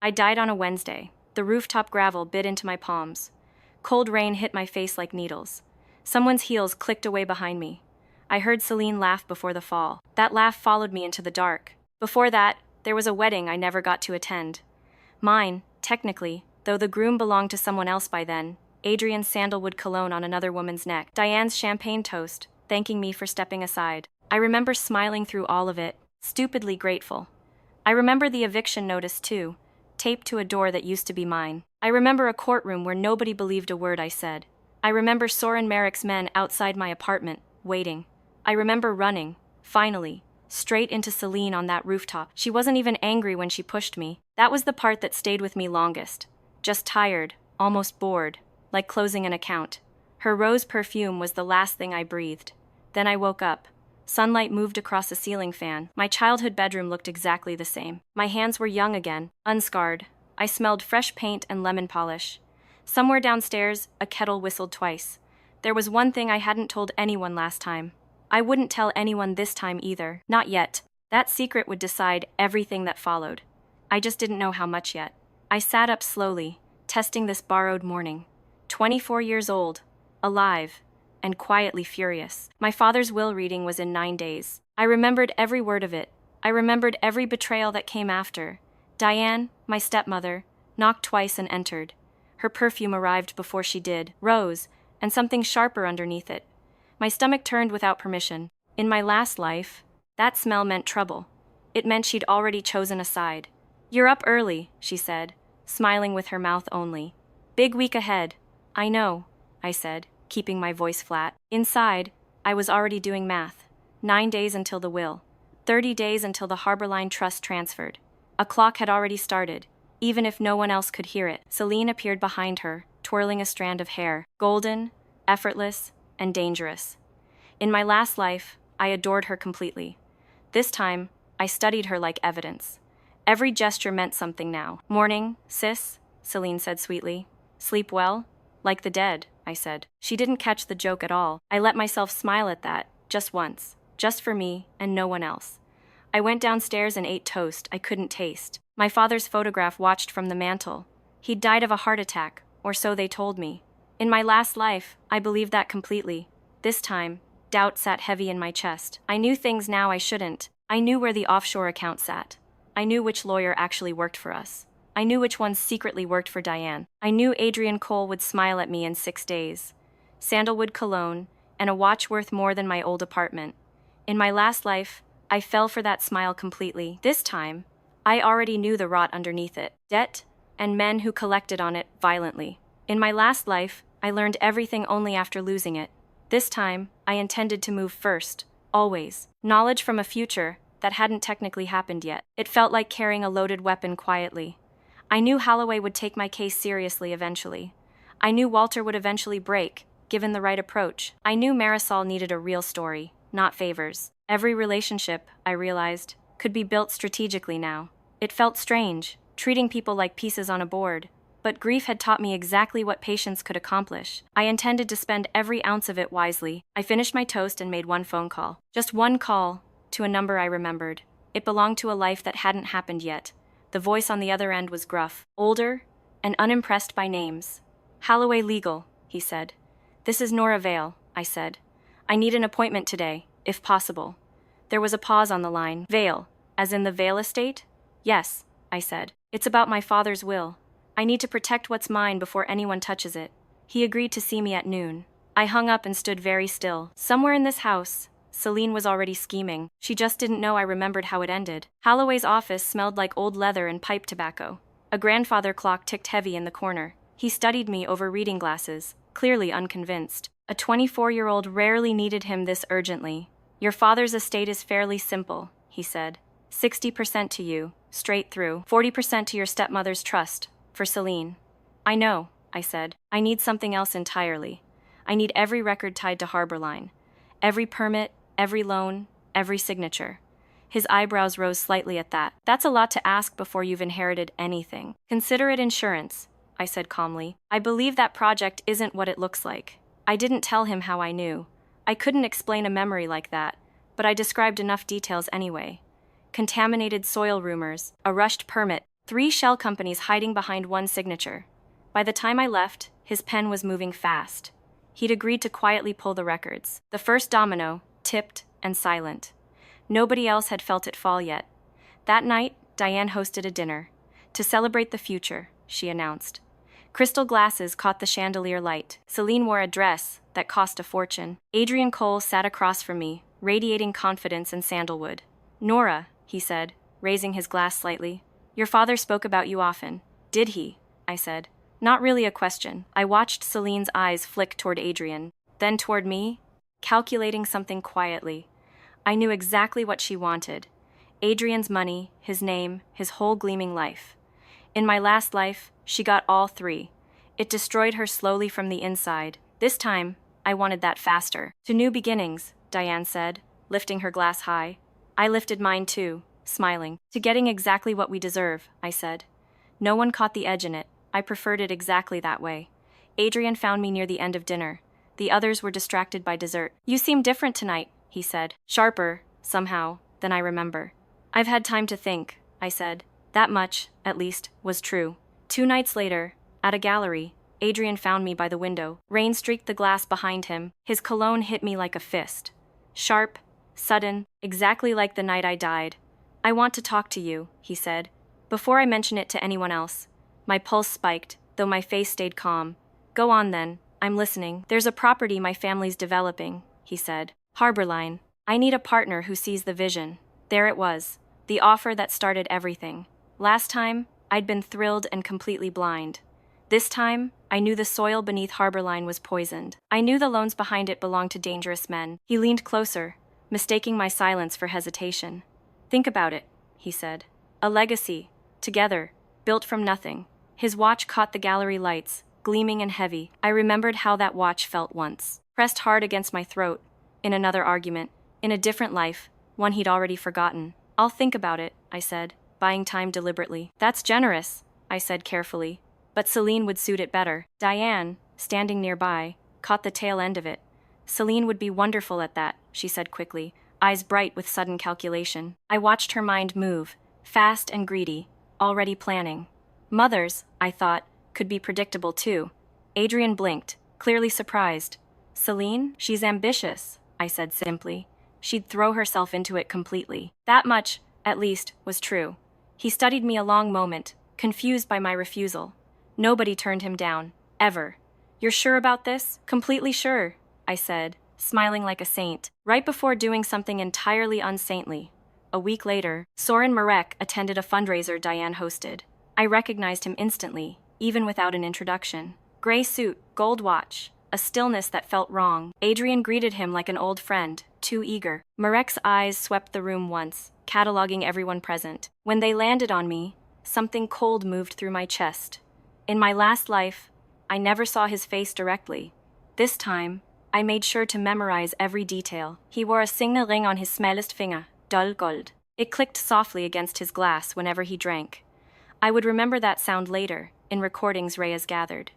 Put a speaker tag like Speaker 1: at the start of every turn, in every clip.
Speaker 1: I died on a Wednesday. The rooftop gravel bit into my palms. Cold rain hit my face like needles. Someone's heels clicked away behind me. I heard Celine laugh before the fall. That laugh followed me into the dark. Before that, there was a wedding I never got to attend. Mine, technically, though the groom belonged to someone else by then. Adrian's sandalwood cologne on another woman's neck. Diane's champagne toast, thanking me for stepping aside. I remember smiling through all of it, stupidly grateful. I remember the eviction notice too, taped to a door that used to be mine. I remember a courtroom where nobody believed a word I said. I remember Soren Merrick's men outside my apartment, waiting. I remember running, finally, straight into Celine on that rooftop. She wasn't even angry when she pushed me. That was the part that stayed with me longest. Just tired, almost bored, like closing an account. Her rose perfume was the last thing I breathed. Then I woke up. Sunlight moved across the ceiling fan. My childhood bedroom looked exactly the same. My hands were young again, unscarred. I smelled fresh paint and lemon polish. Somewhere downstairs, a kettle whistled twice. There was one thing I hadn't told anyone last time. I wouldn't tell anyone this time either. Not yet. That secret would decide everything that followed. I just didn't know how much yet. I sat up slowly, testing this borrowed morning. 24 years old, alive, and quietly furious. My father's will reading was in 9 days. I remembered every word of it. I remembered every betrayal that came after. Diane, my stepmother, knocked twice and entered. Her perfume arrived before she did, rose, and something sharper underneath it. My stomach turned without permission. In my last life, that smell meant trouble. It meant she'd already chosen a side. "You're up early," she said, smiling with her mouth only. "Big week ahead." "I know," I said, keeping my voice flat. Inside, I was already doing math. 9 days until the will. 30 days until the Harborline trust transferred. A clock had already started, even if no one else could hear it. Celine appeared behind her, twirling a strand of hair, golden, effortless, and dangerous. In my last life, I adored her completely. This time, I studied her like evidence. Every gesture meant something now. "Morning, sis," Celine said sweetly. "Sleep well?" "Like the dead," I said. She didn't catch the joke at all. I let myself smile at that, just once, just for me and no one else. I went downstairs and ate toast I couldn't taste. My father's photograph watched from the mantel. He'd died of a heart attack, or so they told me. In my last life, I believed that completely. This time, doubt sat heavy in my chest. I knew things now I shouldn't. I knew where the offshore account sat. I knew which lawyer actually worked for us. I knew which ones secretly worked for Diane. I knew Adrian Cole would smile at me in 6 days. Sandalwood cologne, and a watch worth more than my old apartment. In my last life, I fell for that smile completely. This time, I already knew the rot underneath it. Debt, and men who collected on it violently. In my last life, I learned everything only after losing it. This time, I intended to move first, always. Knowledge from a future that hadn't technically happened yet. It felt like carrying a loaded weapon quietly. I knew Holloway would take my case seriously eventually. I knew Walter would eventually break, given the right approach. I knew Marisol needed a real story, not favors. Every relationship, I realized, could be built strategically now. It felt strange, treating people like pieces on a board, but grief had taught me exactly what patience could accomplish. I intended to spend every ounce of it wisely. I finished my toast and made one phone call. Just one call, to a number I remembered. It belonged to a life that hadn't happened yet. The voice on the other end was gruff, older, and unimpressed by names. "Holloway Legal," he said. "This is Nora Vale," I said. "I need an appointment today, if possible." There was a pause on the line. "Vale, as in the Vale estate?" "Yes," I said. "It's about my father's will. I need to protect what's mine before anyone touches it." He agreed to see me at noon. I hung up and stood very still. Somewhere in this house, Celine was already scheming. She just didn't know I remembered how it ended. Holloway's office smelled like old leather and pipe tobacco. A grandfather clock ticked heavy in the corner. He studied me over reading glasses, clearly unconvinced. A 24-year-old rarely needed him this urgently. "Your father's estate is fairly simple," he said. 60% to you, straight through. 40% to your stepmother's trust, for Celine." "I know," I said. "I need something else entirely. I need every record tied to Harborline. Every permit, every loan, every signature." His eyebrows rose slightly at that. "That's a lot to ask before you've inherited anything." "Consider it insurance," I said calmly. "I believe that project isn't what it looks like." I didn't tell him how I knew. I couldn't explain a memory like that, but I described enough details anyway. Contaminated soil rumors, a rushed permit, 3 shell companies hiding behind one signature. By the time I left, his pen was moving fast. He'd agreed to quietly pull the records. The first domino, tipped and silent. Nobody else had felt it fall yet. That night, Diane hosted a dinner. To celebrate the future, she announced. Crystal glasses caught the chandelier light. Celine wore a dress that cost a fortune. Adrian Cole sat across from me, radiating confidence and sandalwood. Nora, he said, raising his glass slightly. Your father spoke about you often. Did he? I said. Not really a question. I watched Celine's eyes flick toward Adrian, then toward me, calculating something quietly. I knew exactly what she wanted. Adrian's money, his name, his whole gleaming life. In my last life, she got all 3. It destroyed her slowly from the inside. This time, I wanted that faster. To new beginnings, Diane said, lifting her glass high. I lifted mine too, smiling. To getting exactly what we deserve, I said. No one caught the edge in it. I preferred it exactly that way. Adrian found me near the end of dinner. The others were distracted by dessert. You seem different tonight, he said. Sharper, somehow, than I remember. I've had time to think, I said. That much, at least, was true. 2 nights later, at a gallery, Adrian found me by the window. Rain streaked the glass behind him. His cologne hit me like a fist. Sharp, sudden, exactly like the night I died. I want to talk to you, he said. Before I mention it to anyone else. My pulse spiked, though my face stayed calm. Go on then, I'm listening. There's a property my family's developing, he said. Harborline. I need a partner who sees the vision. There it was. The offer that started everything. Last time, I'd been thrilled and completely blind. This time, I knew the soil beneath Harborline was poisoned. I knew the loans behind it belonged to dangerous men. He leaned closer, mistaking my silence for hesitation. Think about it, he said. A legacy, together, built from nothing. His watch caught the gallery lights, gleaming and heavy. I remembered how that watch felt once. Pressed hard against my throat. In another argument. In a different life, one he'd already forgotten. I'll think about it, I said, buying time deliberately. That's generous, I said carefully. But Celine would suit it better. Diane, standing nearby, caught the tail end of it. Celine would be wonderful at that, she said quickly, eyes bright with sudden calculation. I watched her mind move, fast and greedy, already planning. Mothers, I thought, could be predictable too. Adrian blinked, clearly surprised. Celine? She's ambitious, I said simply. She'd throw herself into it completely. That much, at least, was true. He studied me a long moment, confused by my refusal. Nobody turned him down, ever. You're sure about this? Completely sure, I said, smiling like a saint, right before doing something entirely unsaintly. A week later, Soren Marek attended a fundraiser Diane hosted. I recognized him instantly, even without an introduction. Gray suit, gold watch, a stillness that felt wrong. Adrian greeted him like an old friend, too eager. Marek's eyes swept the room once, cataloging everyone present. When they landed on me, something cold moved through my chest. In my last life, I never saw his face directly. This time, I made sure to memorize every detail. He wore a signal ring on his smallest finger, dull gold. It clicked softly against his glass whenever he drank. I would remember that sound later, in recordings Reyes gathered.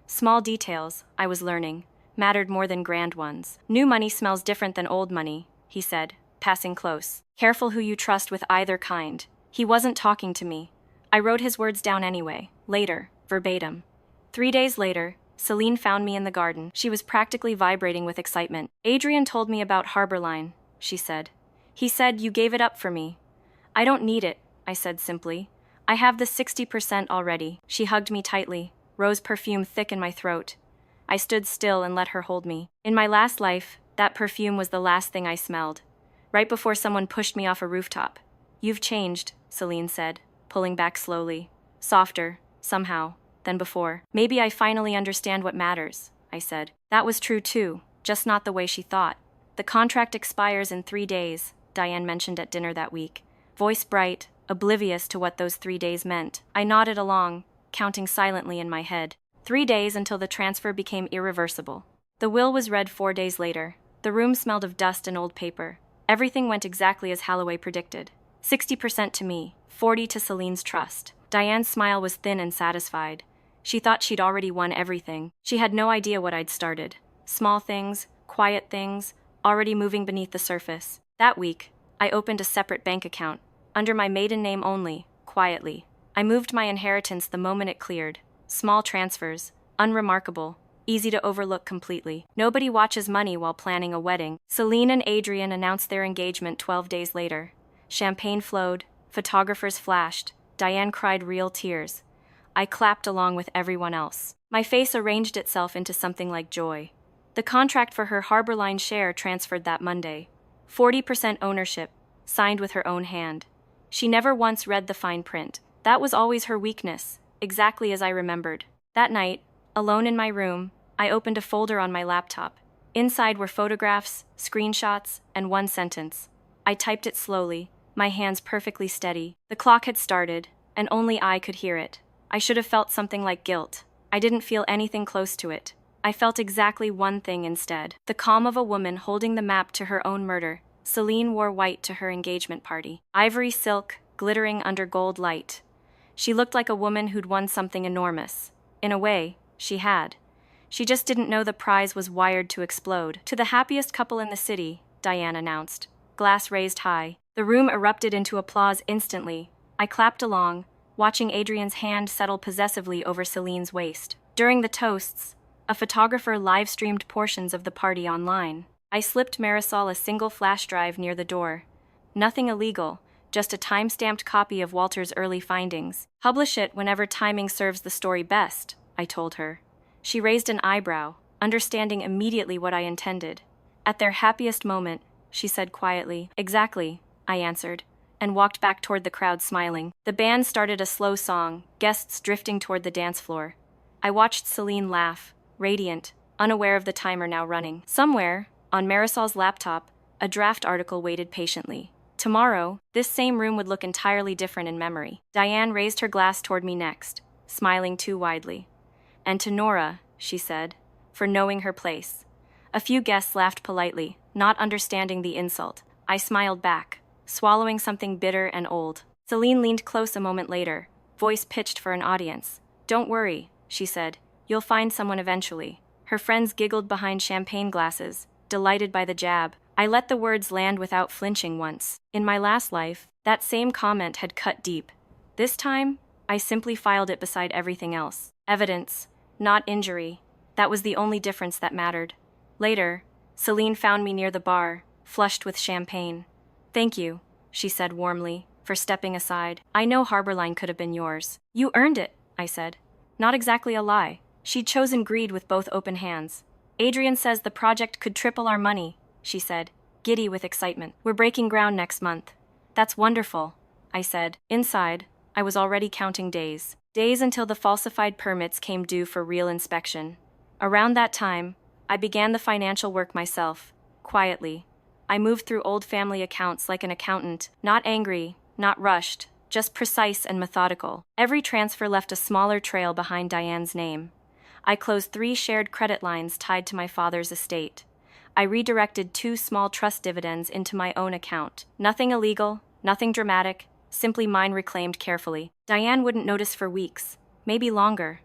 Speaker 1: Small details, I was learning, mattered more than grand ones. New money smells different than old money, he said, passing close. Careful who you trust with either kind. He wasn't talking to me. I wrote his words down anyway, later, verbatim. 3 days later, Celine found me in the garden. She was practically vibrating with excitement. Adrian told me about Harborline, she said. He said you gave it up for me. I don't need it, I said simply. I have the 60% already. She hugged me tightly, rose perfume thick in my throat. I stood still and let her hold me. In my last life, that perfume was the last thing I smelled. Right before someone pushed me off a rooftop. You've changed, Celine said, pulling back slowly. Softer, somehow, than before. Maybe I finally understand what matters, I said. That was true too, just not the way she thought. The contract expires in 3 days, Diane mentioned at dinner that week. Voice bright, oblivious to what those 3 days meant. I nodded along, counting silently in my head. 3 days until the transfer became irreversible. The will was read 4 days later. The room smelled of dust and old paper. Everything went exactly as Holloway predicted. 60% to me, 40% to Celine's trust. Diane's smile was thin and satisfied. She thought she'd already won everything. She had no idea what I'd started. Small things, quiet things, already moving beneath the surface. That week, I opened a separate bank account, under my maiden name only, quietly. I moved my inheritance the moment it cleared. Small transfers, unremarkable, easy to overlook completely. Nobody watches money while planning a wedding. Celine and Adrian announced their engagement 12 days later. Champagne flowed, photographers flashed, Diane cried real tears. I clapped along with everyone else. My face arranged itself into something like joy. The contract for her Harborline share transferred that Monday. 40% ownership, signed with her own hand. She never once read the fine print. That was always her weakness, exactly as I remembered. That night, alone in my room, I opened a folder on my laptop. Inside were photographs, screenshots, and one sentence. I typed it slowly, my hands perfectly steady. The clock had started, and only I could hear it. I should have felt something like guilt. I didn't feel anything close to it. I felt exactly one thing instead. The calm of a woman holding the map to her own murder. Celine wore white to her engagement party. Ivory silk, glittering under gold light. She looked like a woman who'd won something enormous. In a way, she had. She just didn't know the prize was wired to explode. To the happiest couple in the city, Diane announced. Glass raised high. The room erupted into applause instantly. I clapped along, watching Adrian's hand settle possessively over Celine's waist. During the toasts, a photographer live-streamed portions of the party online. I slipped Marisol a single flash drive near the door. Nothing illegal, just a time-stamped copy of Walter's early findings. Publish it whenever timing serves the story best, I told her. She raised an eyebrow, understanding immediately what I intended. At their happiest moment, she said quietly. Exactly, I answered, and walked back toward the crowd smiling. The band started a slow song, guests drifting toward the dance floor. I watched Celine laugh, radiant, unaware of the timer now running. Somewhere, on Marisol's laptop, a draft article waited patiently. Tomorrow, this same room would look entirely different in memory. Diane raised her glass toward me next, smiling too widely. And to Nora, she said, for knowing her place. A few guests laughed politely, not understanding the insult. I smiled back, swallowing something bitter and old. Celine leaned close a moment later, voice pitched for an audience. Don't worry, she said. You'll find someone eventually. Her friends giggled behind champagne glasses, delighted by the jab. I let the words land without flinching once. In my last life, that same comment had cut deep. This time, I simply filed it beside everything else. Evidence, not injury. That was the only difference that mattered. Later, Celine found me near the bar, flushed with champagne. Thank you, she said warmly, for stepping aside. I know Harborline could have been yours. You earned it, I said. Not exactly a lie. She'd chosen greed with both open hands. Adrian says the project could triple our money, she said, giddy with excitement. We're breaking ground next month. That's wonderful, I said. Inside, I was already counting days. Days until the falsified permits came due for real inspection. Around that time, I began the financial work myself, quietly. I moved through old family accounts like an accountant, not angry, not rushed, just precise and methodical. Every transfer left a smaller trail behind Diane's name. I closed 3 shared credit lines tied to my father's estate. I redirected 2 small trust dividends into my own account. Nothing illegal, nothing dramatic, simply mine reclaimed carefully. Diane wouldn't notice for weeks, maybe longer.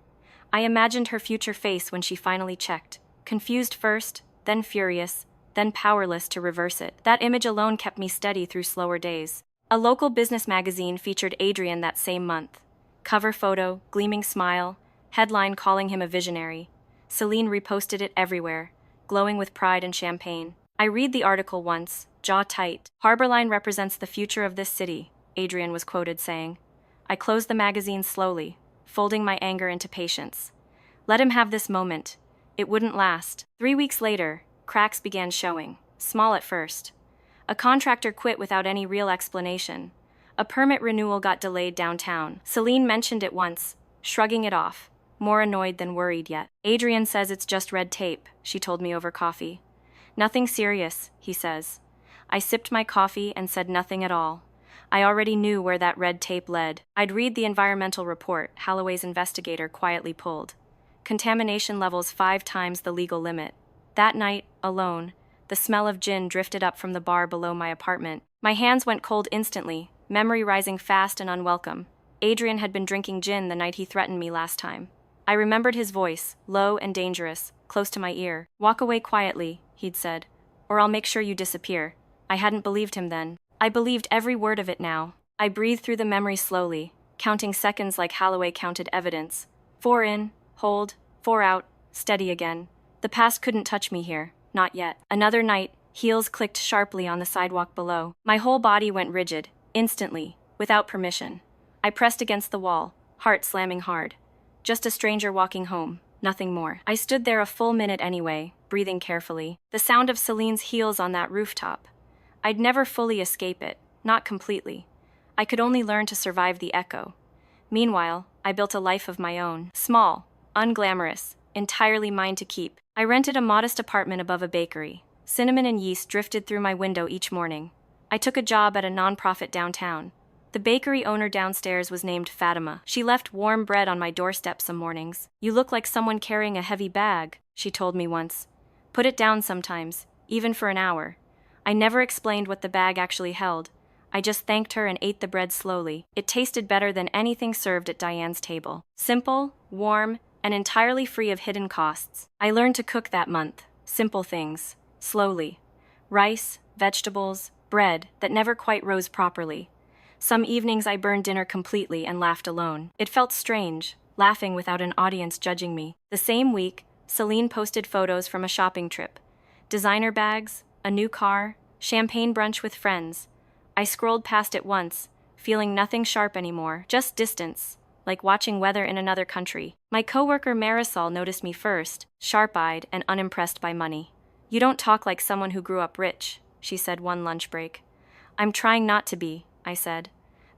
Speaker 1: I imagined her future face when she finally checked. Confused first, then furious, then powerless to reverse it. That image alone kept me steady through slower days. A local business magazine featured Adrian that same month. Cover photo, gleaming smile, headline calling him a visionary. Celine reposted it everywhere, glowing with pride and champagne. I read the article once, jaw tight. Harborline represents the future of this city, Adrian was quoted saying. I closed the magazine slowly, folding my anger into patience. Let him have this moment. It wouldn't last. 3 weeks later, cracks began showing, small at first. A contractor quit without any real explanation. A permit renewal got delayed downtown. Celine mentioned it once, shrugging it off, more annoyed than worried yet. Adrian says it's just red tape, she told me over coffee. Nothing serious, he says. I sipped my coffee and said nothing at all. I already knew where that red tape led. I'd read the environmental report Holloway's investigator quietly pulled. Contamination levels 5 times the legal limit. That night, alone, the smell of gin drifted up from the bar below my apartment. My hands went cold instantly, memory rising fast and unwelcome. Adrian had been drinking gin the night he threatened me last time. I remembered his voice, low and dangerous, close to my ear. Walk away quietly, he'd said, or I'll make sure you disappear. I hadn't believed him then. I believed every word of it now. I breathed through the memory slowly, counting seconds like Holloway counted evidence. 4 in, hold, 4 out, steady again. The past couldn't touch me here, not yet. Another night, heels clicked sharply on the sidewalk below. My whole body went rigid, instantly, without permission. I pressed against the wall, heart slamming hard. Just a stranger walking home, nothing more. I stood there a full minute anyway, breathing carefully. The sound of Celine's heels on that rooftop. I'd never fully escape it, not completely. I could only learn to survive the echo. Meanwhile, I built a life of my own. Small, unglamorous, entirely mine to keep. I rented a modest apartment above a bakery. Cinnamon and yeast drifted through my window each morning. I took a job at a nonprofit downtown. The bakery owner downstairs was named Fatima. She left warm bread on my doorstep some mornings. "You look like someone carrying a heavy bag," she told me once. "Put it down sometimes, even for an hour." I never explained what the bag actually held. I just thanked her and ate the bread slowly. It tasted better than anything served at Diane's table. Simple, warm, and entirely free of hidden costs. I learned to cook that month. Simple things. Slowly. Rice, vegetables, bread that never quite rose properly. Some evenings I burned dinner completely and laughed alone. It felt strange, laughing without an audience judging me. The same week, Celine posted photos from a shopping trip. Designer bags, a new car, champagne brunch with friends. I scrolled past it once, feeling nothing sharp anymore, just distance, like watching weather in another country. My coworker Marisol noticed me first, sharp-eyed and unimpressed by money. "You don't talk like someone who grew up rich," she said one lunch break. "I'm trying not to be," I said.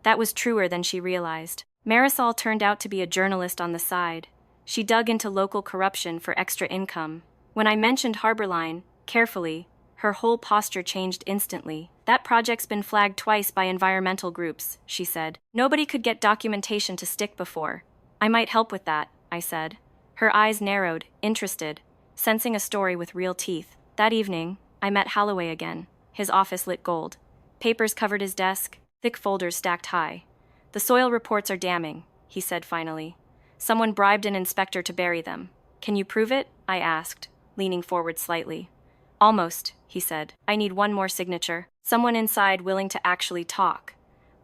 Speaker 1: That was truer than she realized. Marisol turned out to be a journalist on the side. She dug into local corruption for extra income. When I mentioned Harborline, carefully, her whole posture changed instantly. "That project's been flagged twice by environmental groups," she said. "Nobody could get documentation to stick before." "I might help with that," I said. Her eyes narrowed, interested, sensing a story with real teeth. That evening, I met Holloway again, his office lit gold. Papers covered his desk, thick folders stacked high. "The soil reports are damning," he said finally. "Someone bribed an inspector to bury them. Can you prove it?" I asked, leaning forward slightly. "Almost," he said. "I need one more signature. Someone inside willing to actually talk."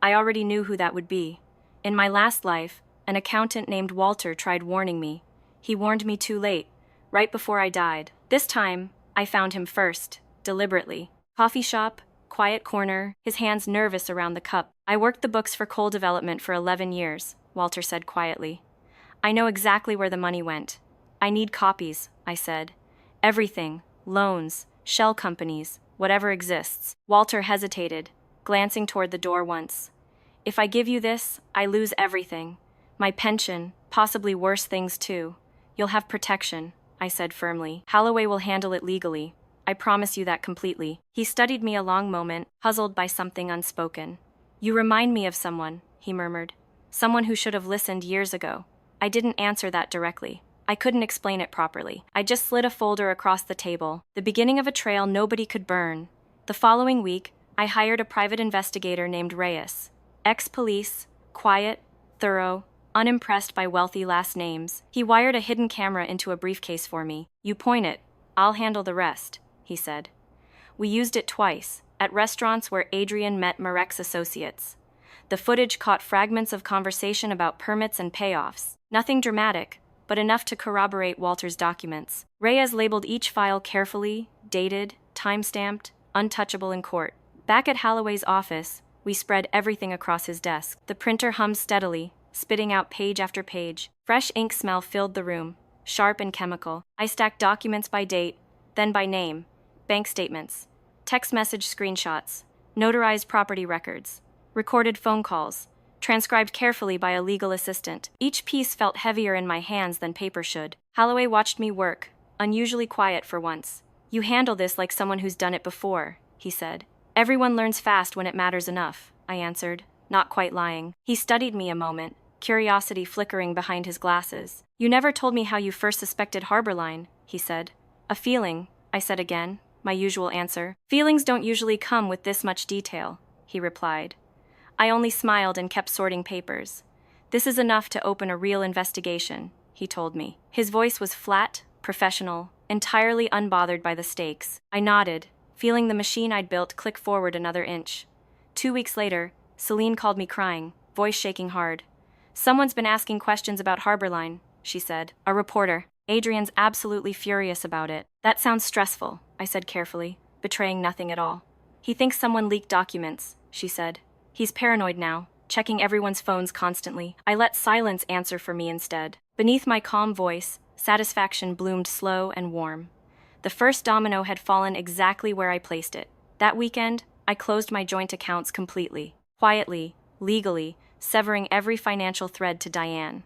Speaker 1: I already knew who that would be. In my last life, an accountant named Walter tried warning me. He warned me too late, right before I died. This time, I found him first, deliberately. Coffee shop, quiet corner, his hands nervous around the cup. "I worked the books for coal development for 11 years, Walter said quietly. "I know exactly where the money went. I need copies," I said. "Everything, loans, shell companies, whatever exists." Walter hesitated, glancing toward the door once. "If I give you this, I lose everything. My pension, possibly worse things too. You'll have protection," I said firmly. "Holloway will handle it legally. I promise you that completely." He studied me a long moment, puzzled by something unspoken. "You remind me of someone," he murmured. "Someone who should have listened years ago." I didn't answer that directly. I couldn't explain it properly. I just slid a folder across the table, the beginning of a trail nobody could burn. The following week, I hired a private investigator named Reyes. Ex-police, quiet, thorough, unimpressed by wealthy last names. He wired a hidden camera into a briefcase for me. "You point it, I'll handle the rest," he said. We used it twice, at restaurants where Adrian met Marek's associates. The footage caught fragments of conversation about permits and payoffs. Nothing dramatic, but enough to corroborate Walter's documents. Reyes labeled each file carefully, dated, time-stamped, untouchable in court. Back at Holloway's office, we spread everything across his desk. The printer hummed steadily, spitting out page after page. Fresh ink smell filled the room, sharp and chemical. I stacked documents by date, then by name, bank statements, text message screenshots, notarized property records, recorded phone calls, transcribed carefully by a legal assistant. Each piece felt heavier in my hands than paper should. Holloway watched me work, unusually quiet for once. "You handle this like someone who's done it before," he said. "Everyone learns fast when it matters enough," I answered, not quite lying. He studied me a moment, curiosity flickering behind his glasses. "You never told me how you first suspected Harborline," he said. "A feeling," I said again, my usual answer. "Feelings don't usually come with this much detail," he replied. I only smiled and kept sorting papers. "This is enough to open a real investigation," he told me. His voice was flat, professional, entirely unbothered by the stakes. I nodded, feeling the machine I'd built click forward another inch. 2 weeks later, Celine called me crying, voice shaking hard. Someone's been asking questions about Harborline, she said. A reporter. Adrian's absolutely furious about it. That sounds stressful, I said carefully, betraying nothing at all. He thinks someone leaked documents, she said. He's paranoid now, checking everyone's phones constantly. I let silence answer for me instead. Beneath my calm voice, satisfaction bloomed slow and warm. The first domino had fallen exactly where I placed it. That weekend, I closed my joint accounts completely. Quietly, legally, severing every financial thread to Diane.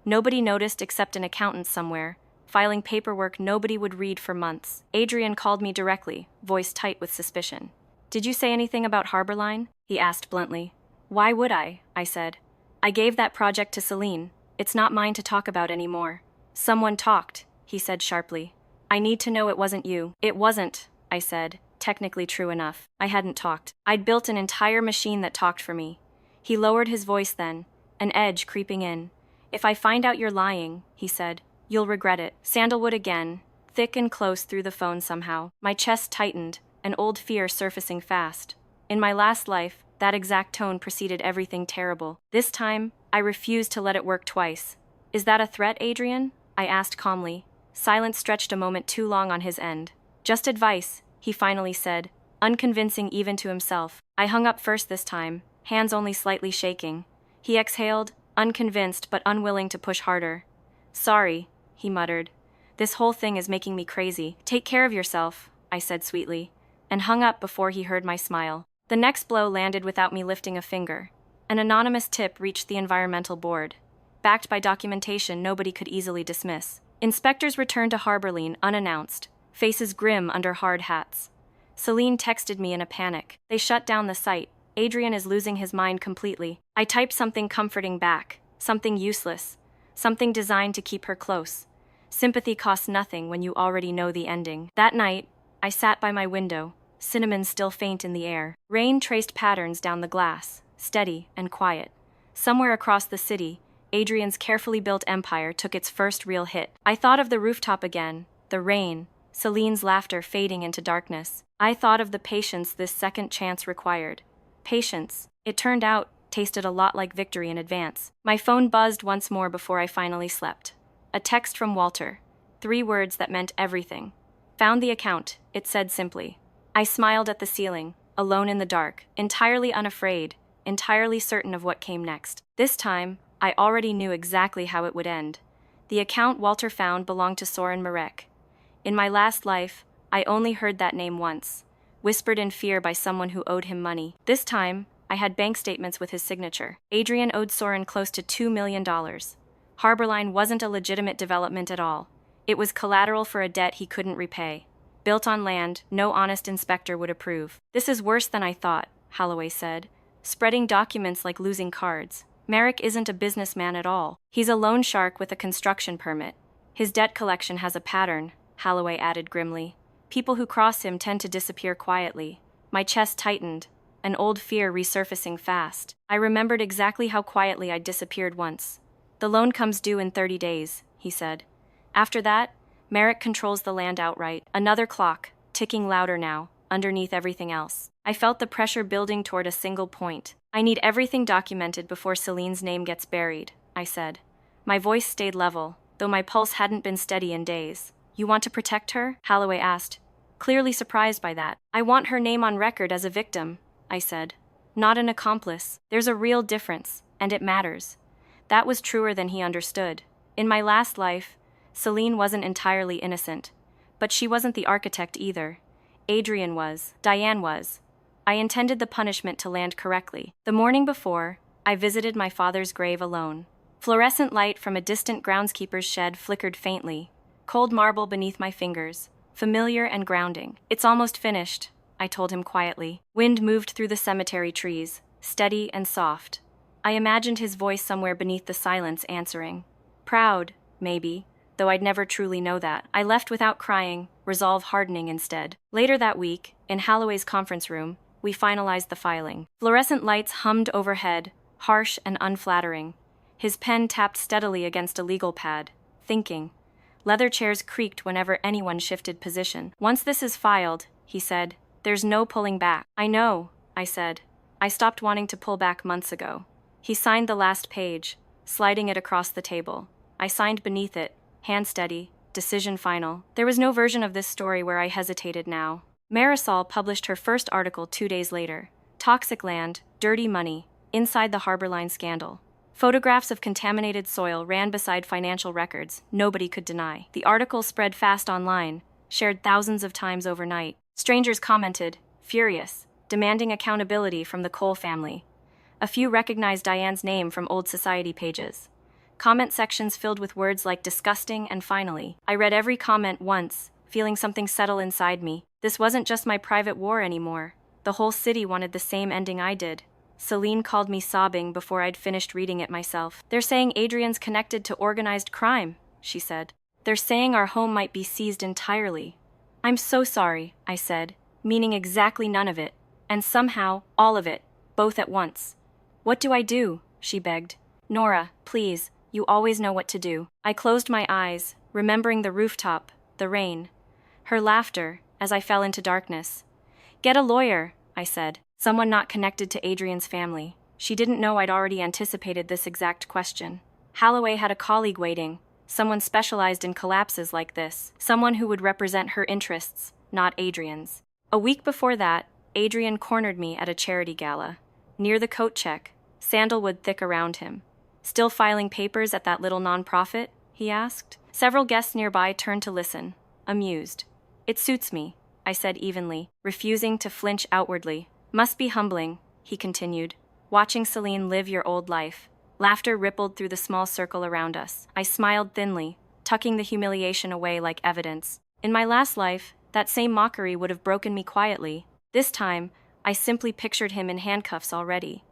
Speaker 1: Nobody noticed except an accountant somewhere, filing paperwork nobody would read for months. Adrian called me directly, voice tight with suspicion. Did you say anything about Harborline? He asked bluntly. Why would I said. I gave that project to Celine. It's not mine to talk about anymore. Someone talked, he said sharply. I need to know it wasn't you. It wasn't, I said, technically true enough. I hadn't talked. I'd built an entire machine that talked for me. He lowered his voice then, an edge creeping in. If I find out you're lying, he said, you'll regret it. Sandalwood again, thick and close through the phone somehow. My chest tightened, an old fear surfacing fast. In my last life, that exact tone preceded everything terrible. This time, I refused to let it work twice. Is that a threat, Adrian? I asked calmly. Silence stretched a moment too long on his end. Just advice, he finally said, unconvincing even to himself. I hung up first this time, hands only slightly shaking. He exhaled, unconvinced but unwilling to push harder. Sorry, he muttered. This whole thing is making me crazy. Take care of yourself, I said sweetly, and hung up before he heard my smile. The next blow landed without me lifting a finger. An anonymous tip reached the environmental board, backed by documentation nobody could easily dismiss. Inspectors returned to Harborline unannounced, faces grim under hard hats. Celine texted me in a panic. They shut down the site. Adrian is losing his mind completely. I typed something comforting back, something useless, something designed to keep her close. Sympathy costs nothing when you already know the ending. That night, I sat by my window, cinnamon still faint in the air. Rain traced patterns down the glass, steady and quiet. Somewhere across the city, Adrian's carefully built empire took its first real hit. I thought of the rooftop again, the rain, Celine's laughter fading into darkness. I thought of the patience this second chance required. Patience, it turned out, tasted a lot like victory in advance. My phone buzzed once more before I finally slept. A text from Walter. 3 words that meant everything. Found the account, it said simply. I smiled at the ceiling, alone in the dark, entirely unafraid, entirely certain of what came next. This time, I already knew exactly how it would end. The account Walter found belonged to Soren Marek. In my last life, I only heard that name once, whispered in fear by someone who owed him money. This time, I had bank statements with his signature. Adrian owed Soren close to $2 million. Harborline wasn't a legitimate development at all. It was collateral for a debt he couldn't repay. Built on land no honest inspector would approve. This is worse than I thought, Holloway said, spreading documents like losing cards. Marek isn't a businessman at all. He's a loan shark with a construction permit. His debt collection has a pattern, Holloway added grimly. People who cross him tend to disappear quietly. My chest tightened, an old fear resurfacing fast. I remembered exactly how quietly I'd disappeared once. The loan comes due in 30 days, he said. After that, Marek controls the land outright. Another clock, ticking louder now, underneath everything else. I felt the pressure building toward a single point. I need everything documented before Celine's name gets buried, I said. My voice stayed level, though my pulse hadn't been steady in days. You want to protect her? Holloway asked, clearly surprised by that. I want her name on record as a victim, I said. Not an accomplice. There's a real difference, and it matters. That was truer than he understood. In my last life, Celine wasn't entirely innocent. But she wasn't the architect either. Adrian was. Diane was. I intended the punishment to land correctly. The morning before, I visited my father's grave alone. Fluorescent light from a distant groundskeeper's shed flickered faintly. Cold marble beneath my fingers. Familiar and grounding. It's almost finished, I told him quietly. Wind moved through the cemetery trees, steady and soft. I imagined his voice somewhere beneath the silence answering. Proud, maybe, though I'd never truly know that. I left without crying, resolve hardening instead. Later that week, in Holloway's conference room, we finalized the filing. Fluorescent lights hummed overhead, harsh and unflattering. His pen tapped steadily against a legal pad, thinking. Leather chairs creaked whenever anyone shifted position. Once this is filed, he said, there's no pulling back. I know, I said. I stopped wanting to pull back months ago. He signed the last page, sliding it across the table. I signed beneath it, hand steady, decision final. There was no version of this story where I hesitated now. Marisol published her first article 2 days later. Toxic land, dirty money, inside the Harborline scandal. Photographs of contaminated soil ran beside financial records nobody could deny. The article spread fast online, shared thousands of times overnight. Strangers commented, furious, demanding accountability from the Cole family. A few recognized Diane's name from old society pages. Comment sections filled with words like disgusting and finally. I read every comment once, feeling something settle inside me. This wasn't just my private war anymore. The whole city wanted the same ending I did. Celine called me sobbing before I'd finished reading it myself. They're saying Adrian's connected to organized crime, she said. They're saying our home might be seized entirely. I'm so sorry, I said, meaning exactly none of it. And somehow, all of it, both at once. What do I do? She begged. Nora, please, you always know what to do. I closed my eyes, remembering the rooftop, the rain. Her laughter, as I fell into darkness. Get a lawyer, I said. Someone not connected to Adrian's family. She didn't know I'd already anticipated this exact question. Holloway had a colleague waiting, someone specialized in collapses like this, someone who would represent her interests, not Adrian's. A week before that, Adrian cornered me at a charity gala. Near the coat check, sandalwood thick around him. Still filing papers at that little nonprofit? He asked. Several guests nearby turned to listen, amused. It suits me, I said evenly, refusing to flinch outwardly. Must be humbling, he continued, watching Celine live your old life. Laughter rippled through the small circle around us. I smiled thinly, tucking the humiliation away like evidence. In my last life, that same mockery would have broken me quietly. This time, I simply pictured him in handcuffs already.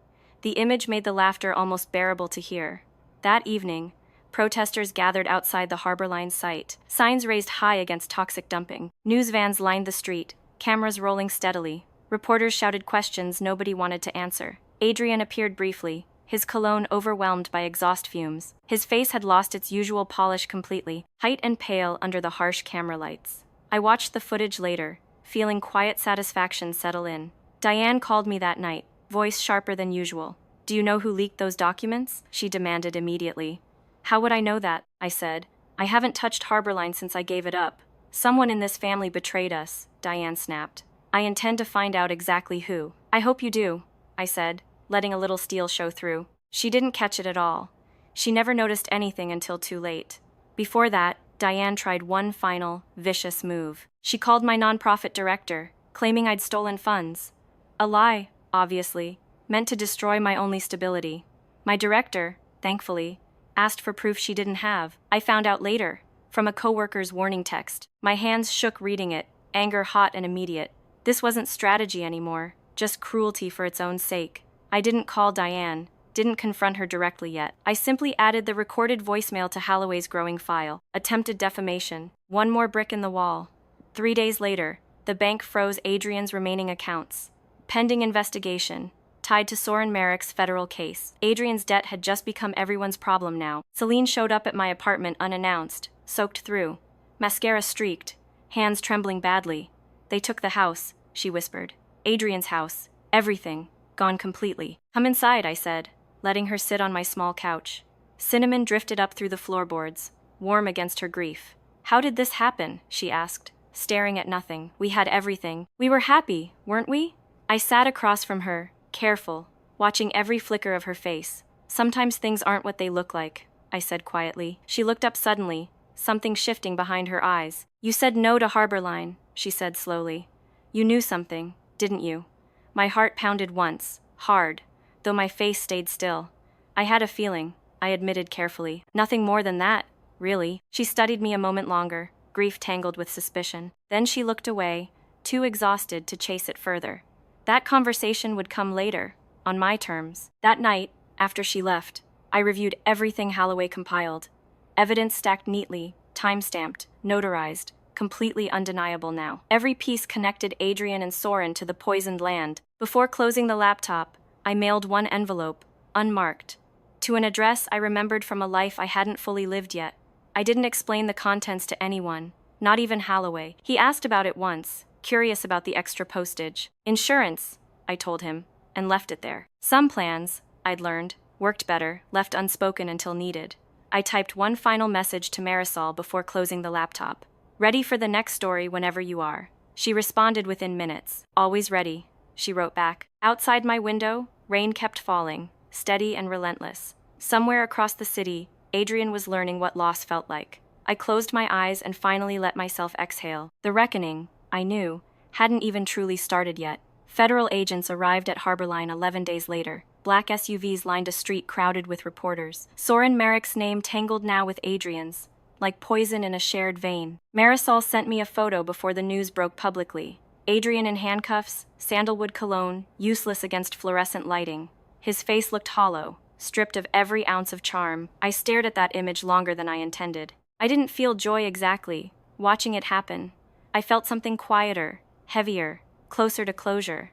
Speaker 1: The image made the laughter almost bearable to hear. That evening, protesters gathered outside the Harborline site, signs raised high against toxic dumping. News vans lined the street, cameras rolling steadily. Reporters shouted questions nobody wanted to answer. Adrian appeared briefly, his cologne overwhelmed by exhaust fumes. His face had lost its usual polish completely, height and pale under the harsh camera lights. I watched the footage later, feeling quiet satisfaction settle in. Diane called me that night, voice sharper than usual. Do you know who leaked those documents? She demanded immediately. How would I know that? I said. I haven't touched Harborline since I gave it up. Someone in this family betrayed us, Diane snapped. I intend to find out exactly who. I hope you do, I said, letting a little steel show through. She didn't catch it at all. She never noticed anything until too late. Before that, Diane tried one final, vicious move. She called my nonprofit director, claiming I'd stolen funds. A lie, obviously, meant to destroy my only stability. My director, thankfully, asked for proof she didn't have. I found out later, from a coworker's warning text. My hands shook reading it, anger hot and immediate. This wasn't strategy anymore, just cruelty for its own sake. I didn't call Diane, didn't confront her directly yet. I simply added the recorded voicemail to Holloway's growing file. Attempted defamation. One more brick in the wall. 3 days later, the bank froze Adrian's remaining accounts. Pending investigation, tied to Soren Merrick's federal case. Adrian's debt had just become everyone's problem now. Celine showed up at my apartment unannounced, soaked through. Mascara streaked, hands trembling badly. They took the house, she whispered. Adrian's house. Everything. Gone completely. Come inside, I said, letting her sit on my small couch. Cinnamon drifted up through the floorboards, warm against her grief. How did this happen? She asked, staring at nothing. We had everything. We were happy, weren't we? I sat across from her, careful, watching every flicker of her face. Sometimes things aren't what they look like, I said quietly. She looked up suddenly, something shifting behind her eyes. You said no to Harborline, she said slowly. You knew something, didn't you? My heart pounded once, hard, though my face stayed still. I had a feeling, I admitted carefully. Nothing more than that, really. She studied me a moment longer, grief tangled with suspicion. Then she looked away, too exhausted to chase it further. That conversation would come later, on my terms. That night, after she left, I reviewed everything Holloway compiled. Evidence stacked neatly, time-stamped, notarized, completely undeniable now. Every piece connected Adrian and Soren to the poisoned land. Before closing the laptop, I mailed one envelope, unmarked, to an address I remembered from a life I hadn't fully lived yet. I didn't explain the contents to anyone, not even Holloway. He asked about it once, curious about the extra postage. Insurance, I told him, and left it there. Some plans, I'd learned, were Worked better, left unspoken until needed. I typed one final message to Marisol before closing the laptop. Ready for the next story whenever you are. She responded within minutes. Always ready, she wrote back. Outside my window, rain kept falling, steady and relentless. Somewhere across the city, Adrian was learning what loss felt like. I closed my eyes and finally let myself exhale. The reckoning, I knew, hadn't even truly started yet. Federal agents arrived at Harborline 11 days later. Black SUVs lined a street crowded with reporters. Soren Merrick's name tangled now with Adrian's, like poison in a shared vein. Marisol sent me a photo before the news broke publicly. Adrian in handcuffs, sandalwood cologne, useless against fluorescent lighting. His face looked hollow, stripped of every ounce of charm. I stared at that image longer than I intended. I didn't feel joy exactly, watching it happen. I felt something quieter, heavier, closer to closure.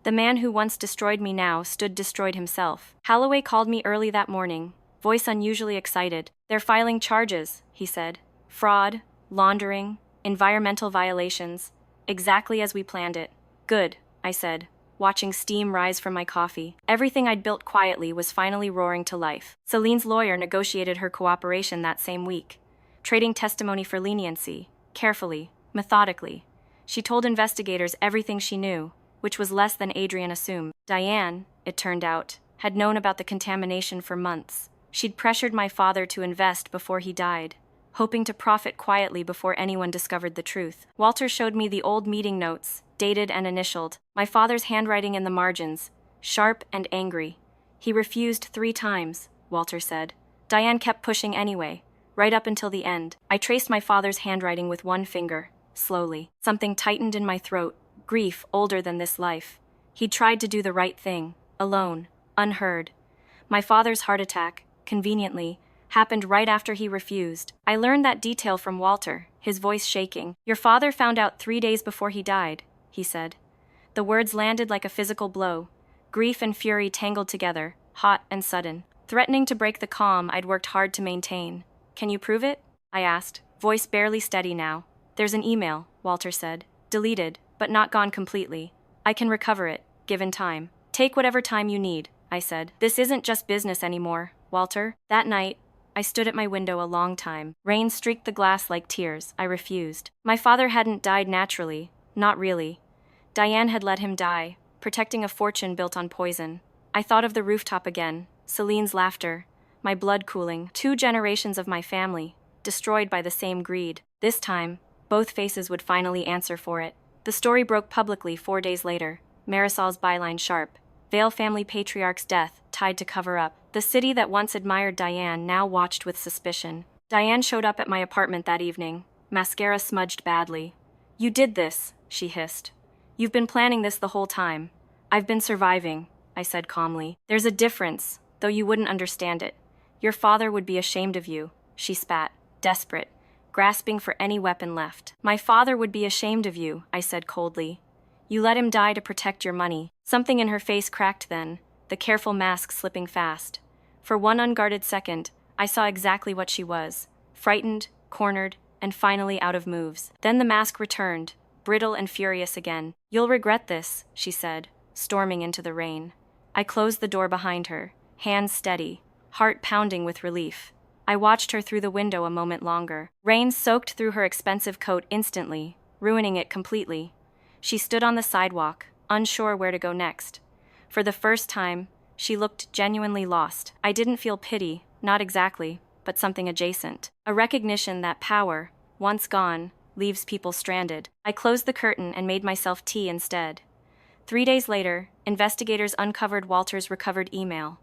Speaker 1: The man who once destroyed me now stood destroyed himself. Holloway called me early that morning, voice unusually excited. They're filing charges, he said. Fraud, laundering, environmental violations. Exactly as we planned it. Good, I said, watching steam rise from my coffee. Everything I'd built quietly was finally roaring to life. Celine's lawyer negotiated her cooperation that same week, trading testimony for leniency, carefully, methodically. She told investigators everything she knew, which was less than Adrian assumed. Diane, it turned out, had known about the contamination for months. She'd pressured my father to invest before he died, hoping to profit quietly before anyone discovered the truth. Walter showed me the old meeting notes, dated and initialed, my father's handwriting in the margins, sharp and angry. He refused 3 times, Walter said. Diane kept pushing anyway, right up until the end. I traced my father's handwriting with one finger, slowly. Something tightened in my throat. Grief older than this life. He'd tried to do the right thing, alone, unheard. My father's heart attack, conveniently, happened right after he refused. I learned that detail from Walter, his voice shaking. Your father found out 3 days before he died, he said. The words landed like a physical blow. Grief and fury tangled together, hot and sudden, threatening to break the calm I'd worked hard to maintain. Can you prove it? I asked, voice barely steady now. There's an email, Walter said. Deleted, but not gone completely. I can recover it, given time. Take whatever time you need, I said. This isn't just business anymore, Walter. That night, I stood at my window a long time. Rain streaked the glass like tears. I refused. My father hadn't died naturally. Not really. Diane had let him die, protecting a fortune built on poison. I thought of the rooftop again, Celine's laughter, my blood cooling. 2 generations of my family, destroyed by the same greed. This time, both faces would finally answer for it. The story broke publicly 4 days later. Marisol's byline sharp. Vale family patriarch's death, tied to cover up. The city that once admired Diane now watched with suspicion. Diane showed up at my apartment that evening, mascara smudged badly. You did this, she hissed. You've been planning this the whole time. I've been surviving, I said calmly. There's a difference, though you wouldn't understand it. Your father would be ashamed of you, she spat, desperate, grasping for any weapon left. My father would be ashamed of you, I said coldly. You let him die to protect your money. Something in her face cracked then, the careful mask slipping fast. For one unguarded second, I saw exactly what she was, frightened, cornered, and finally out of moves. Then the mask returned, brittle and furious again. You'll regret this, she said, storming into the rain. I closed the door behind her, hands steady, heart pounding with relief. I watched her through the window a moment longer. Rain soaked through her expensive coat instantly, ruining it completely. She stood on the sidewalk, unsure where to go next. For the first time, she looked genuinely lost. I didn't feel pity, not exactly, but something adjacent. A recognition that power, once gone, leaves people stranded. I closed the curtain and made myself tea instead. 3 days later, investigators uncovered Walter's recovered email.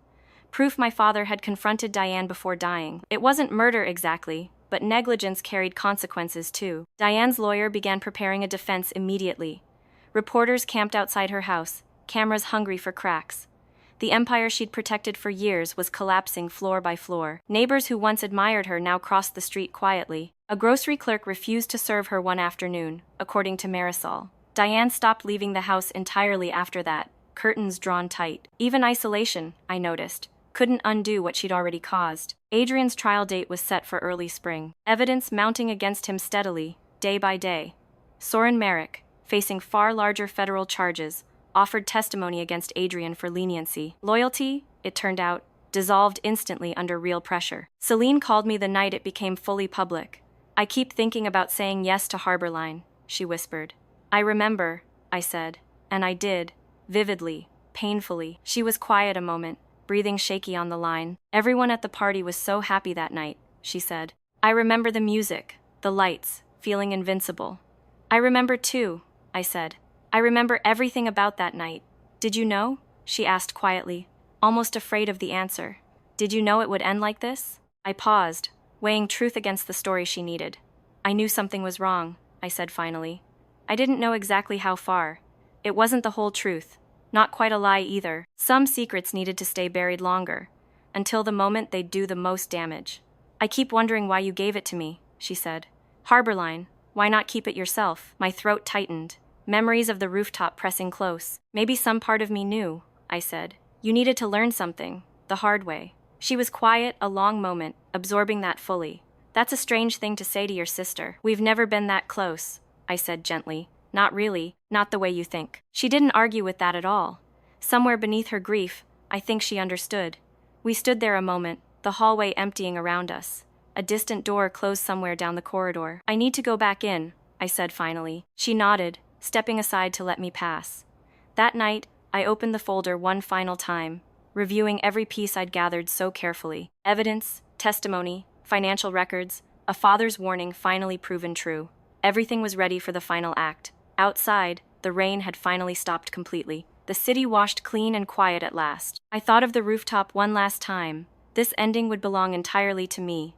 Speaker 1: Proof my father had confronted Diane before dying. It wasn't murder exactly, but negligence carried consequences too. Diane's lawyer began preparing a defense immediately. Reporters camped outside her house, cameras hungry for cracks. The empire she'd protected for years was collapsing floor by floor. Neighbors who once admired her now crossed the street quietly. A grocery clerk refused to serve her one afternoon, according to Marisol. Diane stopped leaving the house entirely after that, curtains drawn tight. Even isolation, I noticed, couldn't undo what she'd already caused. Adrian's trial date was set for early spring. Evidence mounting against him steadily, day by day. Soren Merrick, facing far larger federal charges, offered testimony against Adrian for leniency. Loyalty, it turned out, dissolved instantly under real pressure. Celine called me the night it became fully public. I keep thinking about saying yes to Harborline, she whispered. I remember, I said, and I did, vividly, painfully. She was quiet a moment, breathing shaky on the line. Everyone at the party was so happy that night, she said. I remember the music, the lights, feeling invincible. I remember too, I said. I remember everything about that night. Did you know? She asked quietly, almost afraid of the answer. Did you know it would end like this? I paused, weighing truth against the story she needed. I knew something was wrong, I said finally. I didn't know exactly how far. It wasn't the whole truth. Not quite a lie either. Some secrets needed to stay buried longer, until the moment they'd do the most damage. I keep wondering why you gave it to me, she said. Harborline, why not keep it yourself? My throat tightened, memories of the rooftop pressing close. Maybe some part of me knew, I said. You needed to learn something, the hard way. She was quiet a long moment, absorbing that fully. That's a strange thing to say to your sister. We've never been that close, I said gently. Not really, not the way you think. She didn't argue with that at all. Somewhere beneath her grief, I think she understood. We stood there a moment, the hallway emptying around us. A distant door closed somewhere down the corridor. I need to go back in, I said finally. She nodded, stepping aside to let me pass. That night, I opened the folder one final time, reviewing every piece I'd gathered so carefully. Evidence, testimony, financial records, a father's warning finally proven true. Everything was ready for the final act. Outside, the rain had finally stopped completely. The city washed clean and quiet at last. I thought of the rooftop one last time. This ending would belong entirely to me.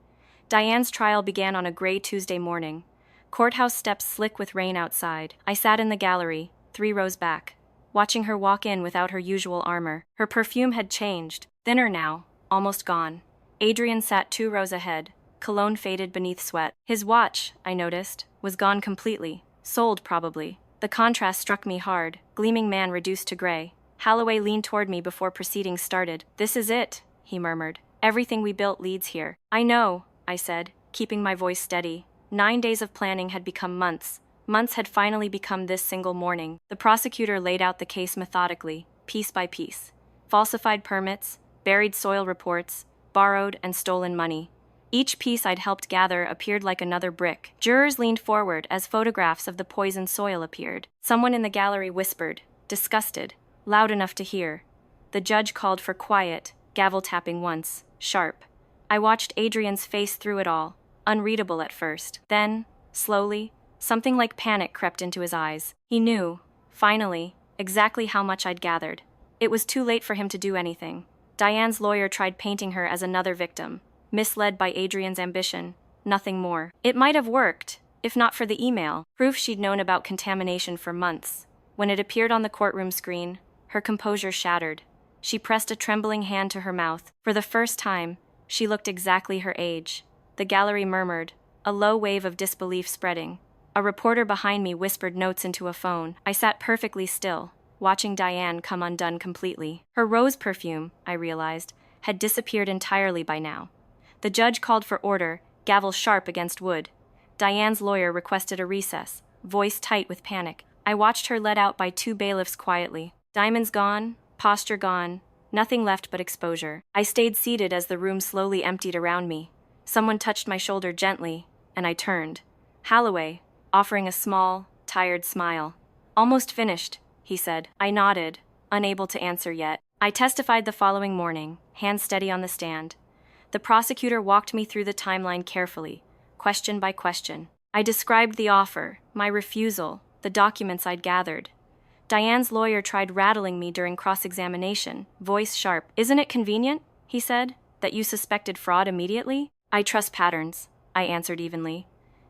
Speaker 1: Diane's trial began on a gray Tuesday morning. Courthouse steps slick with rain outside. I sat in the gallery, 3 rows back, watching her walk in without her usual armor. Her perfume had changed, thinner now, almost gone. Adrian sat 2 rows ahead, cologne faded beneath sweat. His watch, I noticed, was gone completely. Sold, probably. The contrast struck me hard, gleaming man reduced to gray. Holloway leaned toward me before proceedings started. This is it, he murmured. Everything we built leads here. I know, I said, keeping my voice steady. 9 days of planning had become months. Months had finally become this single morning. The prosecutor laid out the case methodically, piece by piece. Falsified permits, buried soil reports, borrowed and stolen money. Each piece I'd helped gather appeared like another brick. Jurors leaned forward as photographs of the poisoned soil appeared. Someone in the gallery whispered, disgusted, loud enough to hear. The judge called for quiet, gavel tapping once, sharp. I watched Adrian's face through it all, unreadable at first. Then, slowly, something like panic crept into his eyes. He knew, finally, exactly how much I'd gathered. It was too late for him to do anything. Diane's lawyer tried painting her as another victim, misled by Adrian's ambition, nothing more. It might have worked, if not for the email, proof she'd known about contamination for months. When it appeared on the courtroom screen, her composure shattered. She pressed a trembling hand to her mouth. For the first time, she looked exactly her age. The gallery murmured, a low wave of disbelief spreading. A reporter behind me whispered notes into a phone. I sat perfectly still, watching Diane come undone completely. Her rose perfume, I realized, had disappeared entirely by now. The judge called for order, gavel sharp against wood. Diane's lawyer requested a recess, voice tight with panic. I watched her led out by 2 bailiffs quietly. Diamonds gone, posture gone, nothing left but exposure. I stayed seated as the room slowly emptied around me. Someone touched my shoulder gently, and I turned. Holloway, offering a small, tired smile. Almost finished, he said. I nodded, unable to answer yet. I testified the following morning, hands steady on the stand. The prosecutor walked me through the timeline carefully, question by question. I described the offer, my refusal, the documents I'd gathered. Diane's lawyer tried rattling me during cross-examination, voice sharp. Isn't it convenient, he said, that you suspected fraud immediately? I trust patterns, I answered evenly.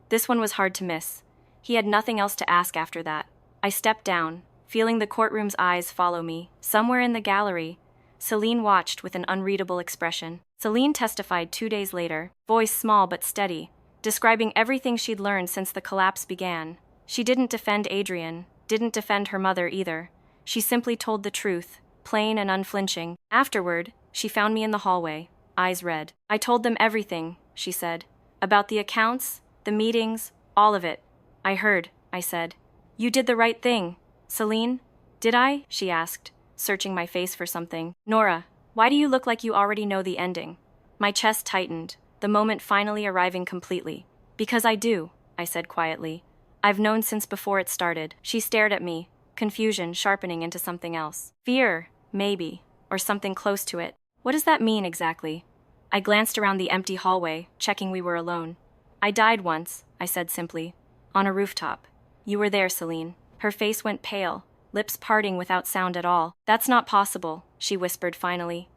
Speaker 1: This one was hard to miss. He had nothing else to ask after that. I stepped down, feeling the courtroom's eyes follow me. Somewhere in the gallery, Celine watched with an unreadable expression. Celine testified 2 days later, voice small but steady, describing everything she'd learned since the collapse began. She didn't defend Adrian, didn't defend her mother either. She simply told the truth, plain and unflinching. Afterward, she found me in the hallway, eyes red. I told them everything, she said. About the accounts, the meetings, all of it. I heard, I said. You did the right thing. Celine? Did I? She asked, searching my face for something. Nora, Why do you look like you already know the ending? My chest tightened, the moment finally arriving completely. Because I do, I said quietly. I've known since before it started. She stared at me, confusion sharpening into something else. Fear, maybe, or something close to it. What does that mean exactly? I glanced around the empty hallway, checking we were alone. I died once, I said simply. On a rooftop. You were there, Celine. Her face went pale, lips parting without sound at all. That's not possible, she whispered finally.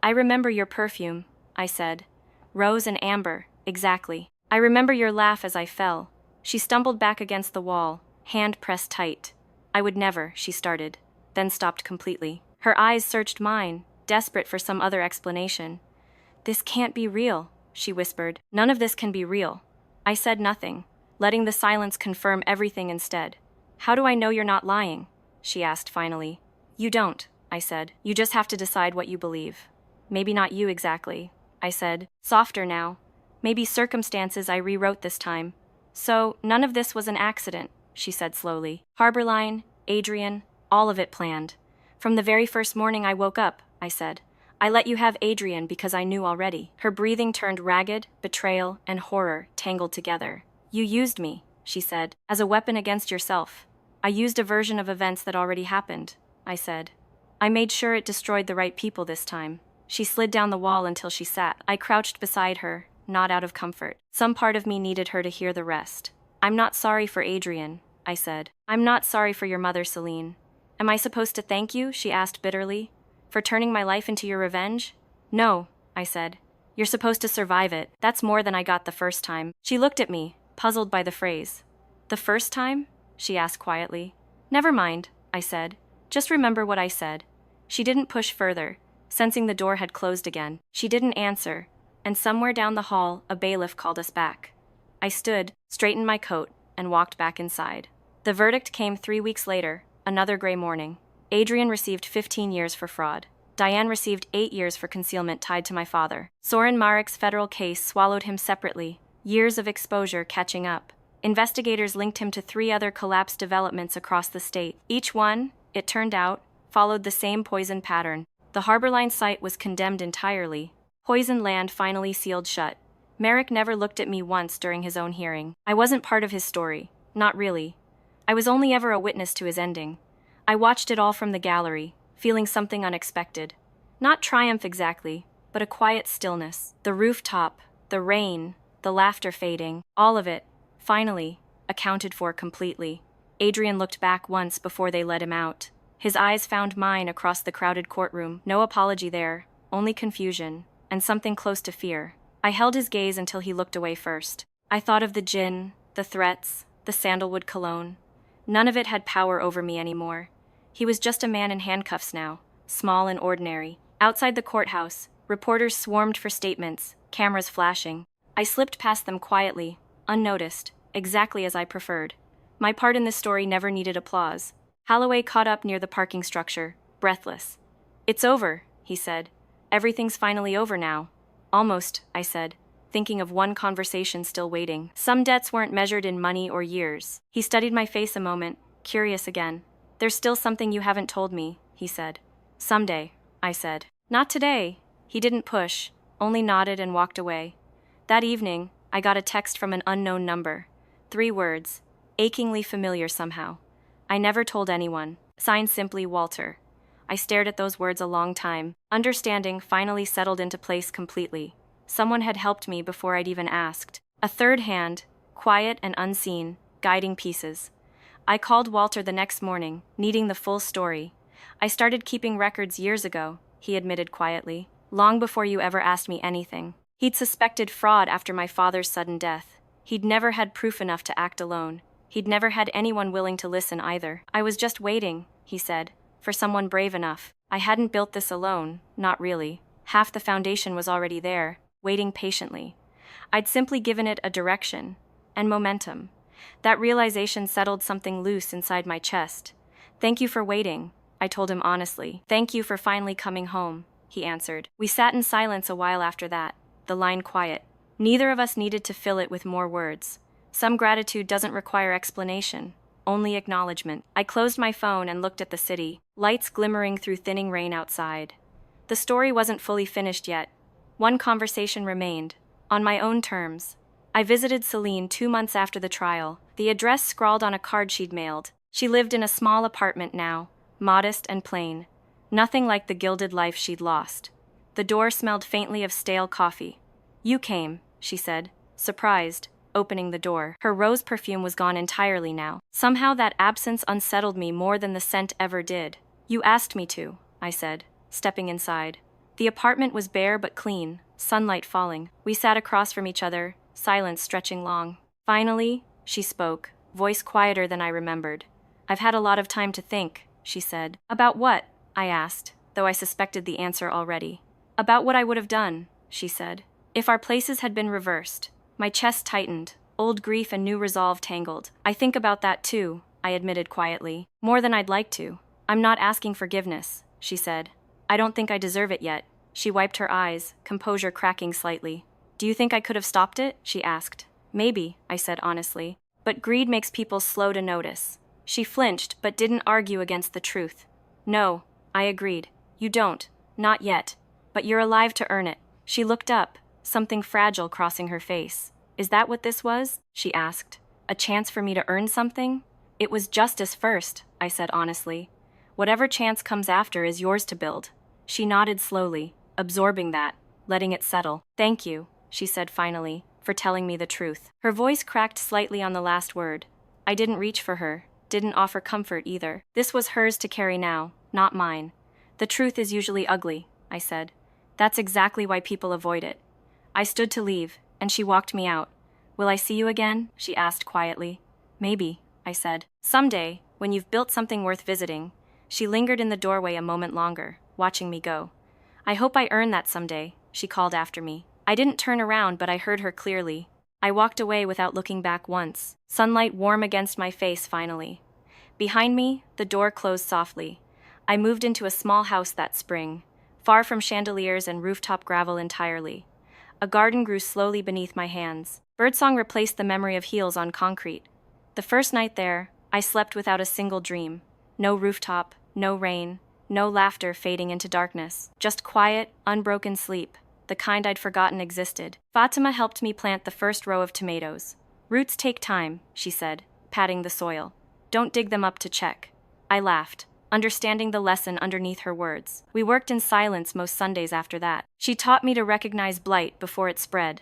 Speaker 1: I remember your perfume, I said. Rose and amber, exactly. I remember your laugh as I fell. She stumbled back against the wall, hand pressed tight. I would never, she started, then stopped completely. Her eyes searched mine, desperate for some other explanation. This can't be real, she whispered. None of this can be real. I said nothing, letting the silence confirm everything instead. How do I know you're not lying? She asked finally. You don't, I said. You just have to decide what you believe. Maybe not you exactly, I said, softer now. Maybe circumstances I rewrote this time. So, none of this was an accident, she said slowly. Harborline, Adrian, all of it planned. From the very first morning I woke up, I said. I let you have Adrian because I knew already. Her breathing turned ragged, betrayal, and horror tangled together. You used me, she said, as a weapon against yourself. I used a version of events that already happened, I said. I made sure it destroyed the right people this time. She slid down the wall until she sat. I crouched beside her, not out of comfort. Some part of me needed her to hear the rest. I'm not sorry for Adrian, I said. I'm not sorry for your mother, Celine. Am I supposed to thank you? She asked bitterly. For turning my life into your revenge? No, I said. You're supposed to survive it. That's more than I got the first time. She looked at me, puzzled by the phrase. The first time? She asked quietly. Never mind, I said. Just remember what I said. She didn't push further, sensing the door had closed again. She didn't answer, and somewhere down the hall, a bailiff called us back. I stood, straightened my coat, and walked back inside. The verdict came 3 weeks later, another gray morning. Adrian received 15 years for fraud. Diane received 8 years for concealment tied to my father. Soren Marek's federal case swallowed him separately, years of exposure catching up. Investigators linked him to 3 other collapsed developments across the state. Each one, it turned out, followed the same poison pattern. The Harborline site was condemned entirely. Poison land finally sealed shut. Marek never looked at me once during his own hearing. I wasn't part of his story, not really. I was only ever a witness to his ending. I watched it all from the gallery, feeling something unexpected. Not triumph exactly, but a quiet stillness. The rooftop, the rain, the laughter fading, all of it, finally, accounted for completely. Adrian looked back once before they let him out. His eyes found mine across the crowded courtroom. No apology there, only confusion, and something close to fear. I held his gaze until he looked away first. I thought of the gin, the threats, the sandalwood cologne. None of it had power over me anymore. He was just a man in handcuffs now, small and ordinary. Outside the courthouse, reporters swarmed for statements, cameras flashing. I slipped past them quietly, unnoticed, exactly as I preferred. My part in this story never needed applause. Holloway caught up near the parking structure, breathless. It's over, he said. Everything's finally over now. Almost, I said, thinking of one conversation still waiting. Some debts weren't measured in money or years. He studied my face a moment, curious again. There's still something you haven't told me, he said. Someday, I said. Not today. He didn't push, only nodded and walked away. That evening, I got a text from an unknown number. 3 words, achingly familiar somehow. I never told anyone. Signed simply Walter. I stared at those words a long time. Understanding finally settled into place completely. Someone had helped me before I'd even asked. A third hand, quiet and unseen, guiding pieces. I called Walter the next morning, needing the full story. I started keeping records years ago, he admitted quietly, long before you ever asked me anything. He'd suspected fraud after my father's sudden death. He'd never had proof enough to act alone. He'd never had anyone willing to listen either. I was just waiting, he said, for someone brave enough. I hadn't built this alone, not really. Half the foundation was already there, waiting patiently. I'd simply given it a direction and momentum. That realization settled something loose inside my chest. Thank you for waiting, I told him honestly. Thank you for finally coming home, he answered. We sat in silence a while after that, the line quiet. Neither of us needed to fill it with more words. Some gratitude doesn't require explanation, only acknowledgement. I closed my phone and looked at the city, lights glimmering through thinning rain outside. The The story wasn't fully finished yet. One conversation remained, on my own terms. I visited Celine 2 months after the trial, the address scrawled on a card she'd mailed. She lived in a small apartment now, modest and plain. Nothing like the gilded life she'd lost. The door smelled faintly of stale coffee. "You came," she said, surprised, opening the door. Her rose perfume was gone entirely now. Somehow that absence unsettled me more than the scent ever did. "You asked me to," I said, stepping inside. The apartment was bare but clean, sunlight falling. We sat across from each other, silence stretching long. Finally, she spoke, voice quieter than I remembered. "I've had a lot of time to think," she said. "About what?" I asked, though I suspected the answer already. "About what I would have done," she said, "if our places had been reversed." My chest tightened, old grief and new resolve tangled. "I think about that too," I admitted quietly. "More than I'd like to. I'm not asking forgiveness," she said. "I don't think I deserve it yet." She wiped her eyes, composure cracking slightly. "Do you think I could have stopped it?" she asked. "Maybe," I said honestly. "But greed makes people slow to notice." She flinched, but didn't argue against the truth. "No," I agreed. "You don't. Not yet. But you're alive to earn it." She looked up, something fragile crossing her face. "Is that what this was?" she asked. "A chance for me to earn something?" "It was justice first," I said honestly. "Whatever chance comes after is yours to build." She nodded slowly, absorbing that, letting it settle. "Thank you," she said finally, "for telling me the truth." Her voice cracked slightly on the last word. I didn't reach for her, didn't offer comfort either. This was hers to carry now, not mine. "The truth is usually ugly," I said. "That's exactly why people avoid it." I stood to leave, and she walked me out. "Will I see you again?" she asked quietly. "Maybe," I said. "Someday, when you've built something worth visiting." She lingered in the doorway a moment longer, watching me go. "I hope I earn that someday," she called after me. I didn't turn around, but I heard her clearly. I walked away without looking back once, sunlight warm against my face finally. Behind me, the door closed softly. I moved into a small house that spring, far from chandeliers and rooftop gravel entirely. A garden grew slowly beneath my hands. Birdsong replaced the memory of heels on concrete. The first night there, I slept without a single dream. No rooftop, no rain, no laughter fading into darkness. Just quiet, unbroken sleep, the kind I'd forgotten existed. Fatima helped me plant the first row of tomatoes. "Roots take time," she said, patting the soil. "Don't dig them up to check." I laughed, understanding the lesson underneath her words. We worked in silence most Sundays after that. She taught me to recognize blight before it spread.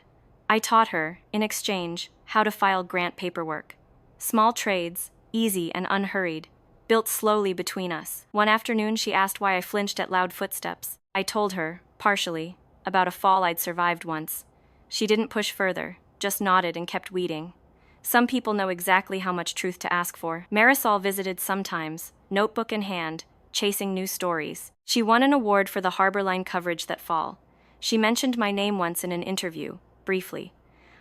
Speaker 1: I taught her, in exchange, how to file grant paperwork. Small trades, easy and unhurried, built slowly between us. One afternoon she asked why I flinched at loud footsteps. I told her, partially, about a fall I'd survived once. She didn't push further, just nodded and kept weeding. Some people know exactly how much truth to ask for. Marisol visited sometimes, notebook in hand, chasing new stories. She won an award for the Harborline coverage that fall. She mentioned my name once in an interview, briefly.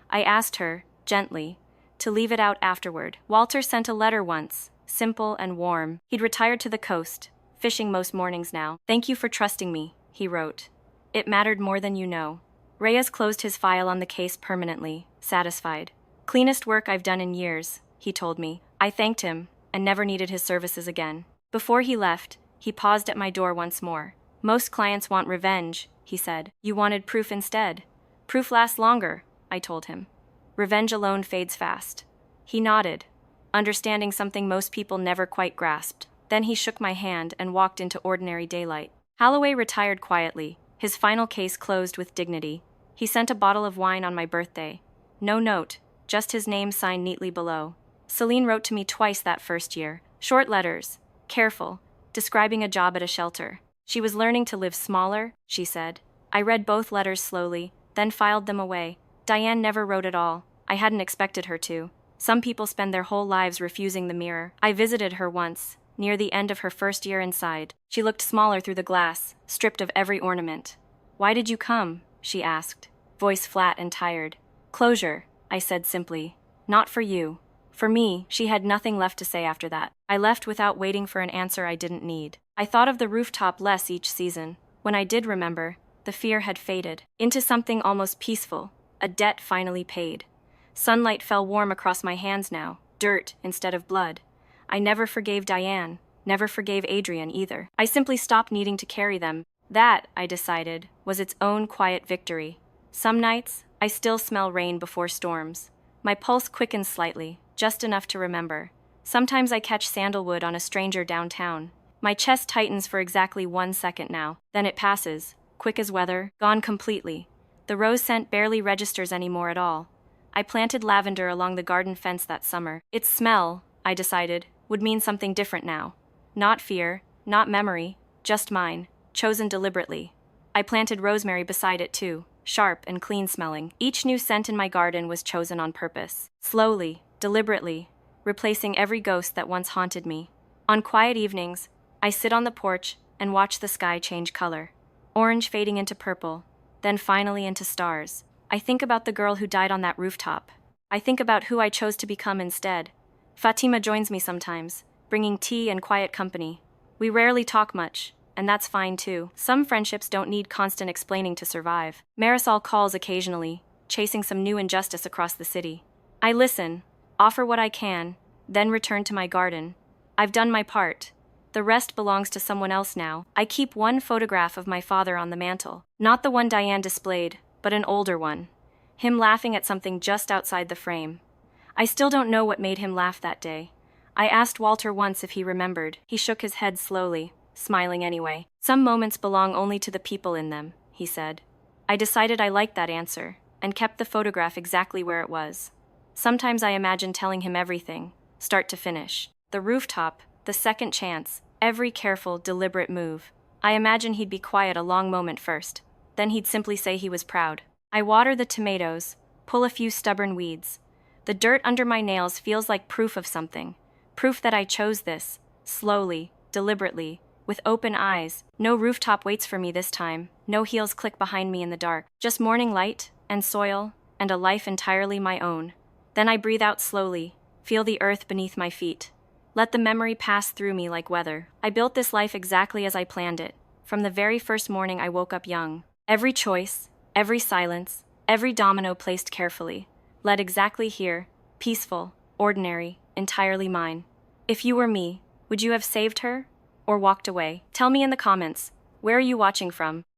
Speaker 1: I asked her, gently, to leave it out afterward. Walter sent a letter once, simple and warm. He'd retired to the coast, fishing most mornings now. "Thank you for trusting me," he wrote. "It mattered more than you know." Reyes closed his file on the case permanently, satisfied. "Cleanest work I've done in years," he told me. I thanked him, and never needed his services again. Before he left, he paused at my door once more. "Most clients want revenge," he said. "You wanted proof instead." "Proof lasts longer," I told him. "Revenge alone fades fast." He nodded, understanding something most people never quite grasped. Then he shook my hand and walked into ordinary daylight. Holloway retired quietly, his final case closed with dignity. He sent a bottle of wine on my birthday. No note, just his name signed neatly below. Celine wrote to me twice that first year, short letters, careful, describing a job at a shelter. She was learning to live smaller, she said. I read both letters slowly, then filed them away. Diane never wrote at all. I hadn't expected her to. Some people spend their whole lives refusing the mirror. I visited her once, near the end of her first year inside. She looked smaller through the glass, stripped of every ornament. "Why did you come?" she asked, voice flat and tired. "Closure," I said simply. "Not for you." For me, she had nothing left to say after that. I left without waiting for an answer I didn't need. I thought of the rooftop less each season. When I did remember, the fear had faded into something almost peaceful, a debt finally paid. Sunlight fell warm across my hands now, dirt instead of blood. I never forgave Diane, never forgave Adrian either. I simply stopped needing to carry them. That, I decided, was its own quiet victory. Some nights, I still smell rain before storms. My pulse quickens slightly, just enough to remember. Sometimes I catch sandalwood on a stranger downtown. My chest tightens for exactly 1 second now. Then it passes, quick as weather, gone completely. The rose scent barely registers anymore at all. I planted lavender along the garden fence that summer. Its smell, I decided, would mean something different now. Not fear, not memory, just mine, chosen deliberately. I planted rosemary beside it too, sharp and clean-smelling. Each new scent in my garden was chosen on purpose. Slowly, deliberately, replacing every ghost that once haunted me. On quiet evenings, I sit on the porch and watch the sky change color. Orange fading into purple, then finally into stars. I think about the girl who died on that rooftop. I think about who I chose to become instead. Fatima joins me sometimes, bringing tea and quiet company. We rarely talk much, and that's fine too. Some friendships don't need constant explaining to survive. Marisol calls occasionally, chasing some new injustice across the city. I listen, offer what I can, then return to my garden. I've done my part. The rest belongs to someone else now. I keep one photograph of my father on the mantle. Not the one Diane displayed, but an older one. Him laughing at something just outside the frame. I still don't know what made him laugh that day. I asked Walter once if he remembered. He shook his head slowly, smiling anyway. Some moments belong only to the people in them, he said. I decided I liked that answer, and kept the photograph exactly where it was. Sometimes I imagine telling him everything, start to finish. The rooftop, the second chance, every careful, deliberate move. I imagine he'd be quiet a long moment first. Then he'd simply say he was proud. I water the tomatoes, pull a few stubborn weeds. The dirt under my nails feels like proof of something. Proof that I chose this, slowly, deliberately, with open eyes. No rooftop waits for me this time. No heels click behind me in the dark. Just morning light, and soil, and a life entirely my own. Then I breathe out slowly, feel the earth beneath my feet. Let the memory pass through me like weather. I built this life exactly as I planned it. From the very first morning I woke up young. Every choice, every silence, every domino placed carefully, led exactly here, peaceful, ordinary, entirely mine. If you were me, would you have saved her? Or walked away? Tell me in the comments. Where are you watching from?